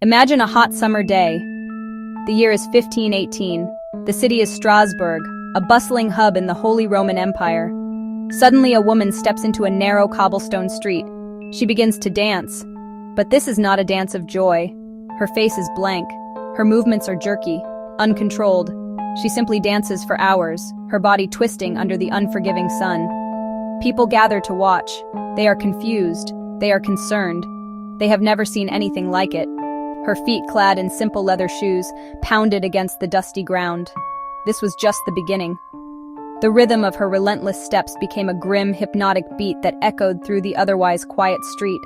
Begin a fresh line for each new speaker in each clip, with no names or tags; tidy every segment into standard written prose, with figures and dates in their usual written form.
Imagine a hot summer day. The year is 1518. The city is Strasbourg, a bustling hub in the Holy Roman Empire. Suddenly, a woman steps into a narrow cobblestone street. She begins to dance. But this is not a dance of joy. Her face is blank. Her movements are jerky, uncontrolled. She simply dances for hours, her body twisting under the unforgiving sun. People gather to watch. They are confused. They are concerned. They have never seen anything like it. Her feet, clad in simple leather shoes, pounded against the dusty ground. This was just the beginning. The rhythm of her relentless steps became a grim, hypnotic beat that echoed through the otherwise quiet street,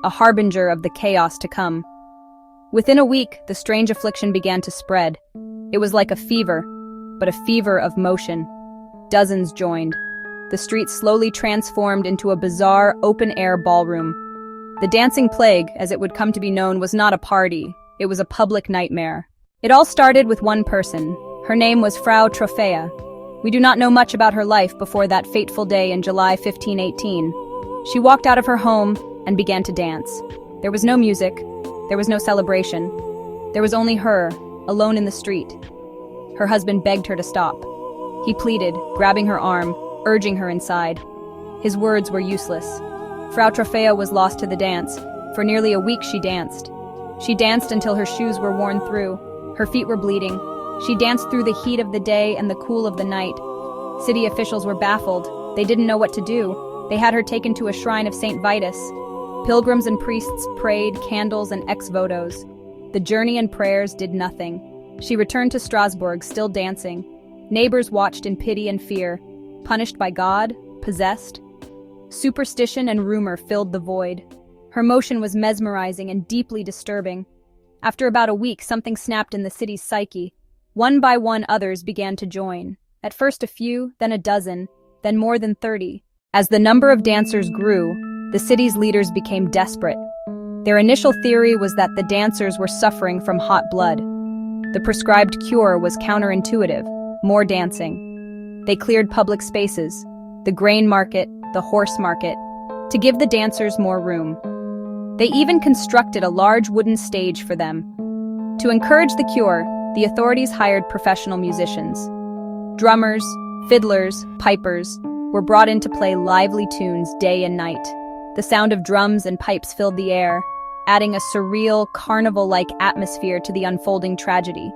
a harbinger of the chaos to come. Within a week, the strange affliction began to spread. It was like a fever, but a fever of motion. Dozens joined. The street slowly transformed into a bizarre, open-air ballroom. The dancing plague, as it would come to be known, was not a party. It was a public nightmare. It all started with one person. Her name was Frau Trophäa. We do not know much about her life before that fateful day in July 1518. She walked out of her home and began to dance. There was no music. There was no celebration. There was only her, alone in the street. Her husband begged her to stop. He pleaded, grabbing her arm, urging her inside. His words were useless. Frau Trophäa was lost to the dance. For nearly a week she danced. She danced until her shoes were worn through. Her feet were bleeding. She danced through the heat of the day and the cool of the night. City officials were baffled. They didn't know what to do. They had her taken to a shrine of Saint Vitus. Pilgrims and priests prayed, candles and ex-votos. The journey and prayers did nothing. She returned to Strasbourg, still dancing. Neighbors watched in pity and fear. Punished by God? Possessed? Superstition and rumor filled the void. Her motion was mesmerizing and deeply disturbing. After about a week, something snapped in the city's psyche. One by one, others began to join. At first a few, then a dozen, then more than 30. As the number of dancers grew, the city's leaders became desperate. Their initial theory was that the dancers were suffering from hot blood. The prescribed cure was counterintuitive: more dancing. They cleared public spaces, the grain market, the horse market, to give the dancers more room. They even constructed a large wooden stage for them. To encourage the cure, the authorities hired professional musicians. Drummers, fiddlers, pipers were brought in to play lively tunes day and night. The sound of drums and pipes filled the air, adding a surreal, carnival-like atmosphere to the unfolding tragedy.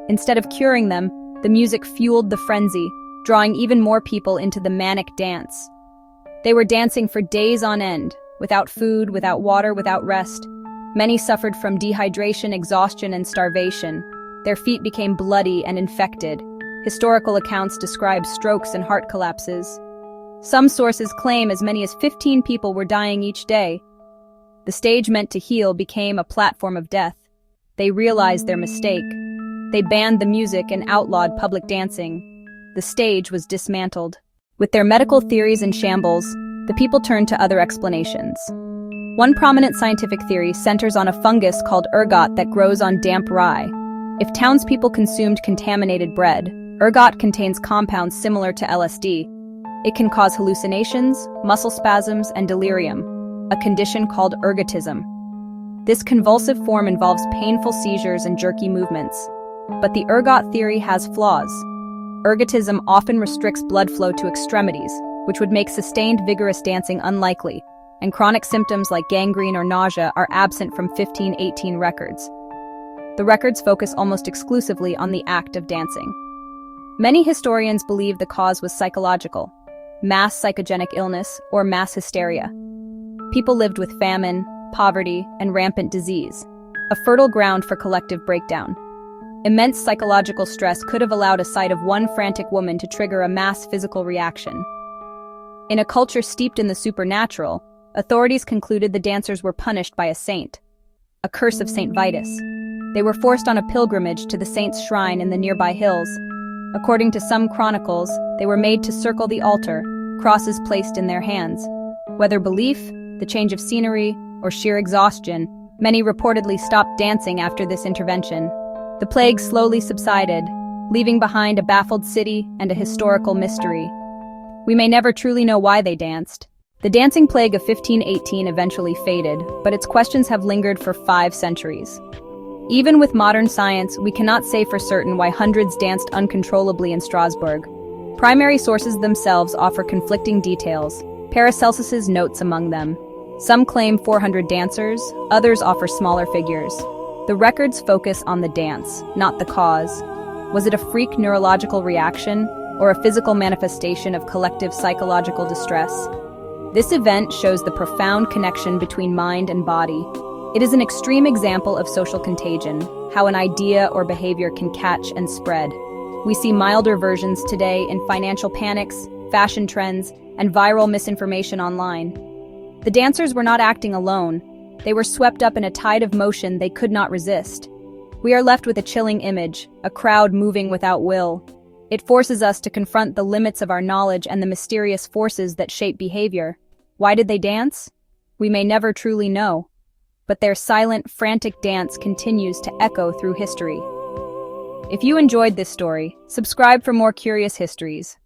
Instead of curing them, the music fueled the frenzy, drawing even more people into the manic dance. They were dancing for days on end, without food, without water, without rest. Many suffered from dehydration, exhaustion, and starvation. Their feet became bloody and infected. Historical accounts describe strokes and heart collapses. Some sources claim as many as 15 people were dying each day. The stage meant to heal became a platform of death. They realized their mistake. They banned the music and outlawed public dancing. The stage was dismantled. With their medical theories in shambles, the people turned to other explanations. One prominent scientific theory centers on a fungus called ergot that grows on damp rye. If townspeople consumed contaminated bread, ergot contains compounds similar to LSD. It can cause hallucinations, muscle spasms, and delirium, a condition called ergotism. This convulsive form involves painful seizures and jerky movements. But the ergot theory has flaws. Ergotism often restricts blood flow to extremities, which would make sustained vigorous dancing unlikely, and chronic symptoms like gangrene or nausea are absent from 1518 records. The records focus almost exclusively on the act of dancing. Many historians believe the cause was psychological: mass psychogenic illness or mass hysteria. People lived with famine, poverty, and rampant disease, a fertile ground for collective breakdown. Immense psychological stress could have allowed a sight of one frantic woman to trigger a mass physical reaction. In a culture steeped in the supernatural, authorities concluded the dancers were punished by a saint, a curse of Saint Vitus. They were forced on a pilgrimage to the saint's shrine in the nearby hills. According to some chronicles, they were made to circle the altar, crosses placed in their hands. Whether belief, the change of scenery, or sheer exhaustion, many reportedly stopped dancing after this intervention. The plague slowly subsided, leaving behind a baffled city and a historical mystery. We may never truly know why they danced. The dancing plague of 1518 eventually faded, but its questions have lingered for 5 centuries. Even with modern science, we cannot say for certain why hundreds danced uncontrollably in Strasbourg. Primary sources themselves offer conflicting details, Paracelsus's notes among them. Some claim 400 dancers, others offer smaller figures. The records focus on the dance, not the cause. Was it a freak neurological reaction, or a physical manifestation of collective psychological distress? This event shows the profound connection between mind and body. It is an extreme example of social contagion, how an idea or behavior can catch and spread. We see milder versions today in financial panics, fashion trends, and viral misinformation online. The dancers were not acting alone. They were swept up in a tide of motion they could not resist. We are left with a chilling image, a crowd moving without will. It forces us to confront the limits of our knowledge and the mysterious forces that shape behavior. Why did they dance? We may never truly know. But their silent, frantic dance continues to echo through history. If you enjoyed this story, subscribe for more curious histories.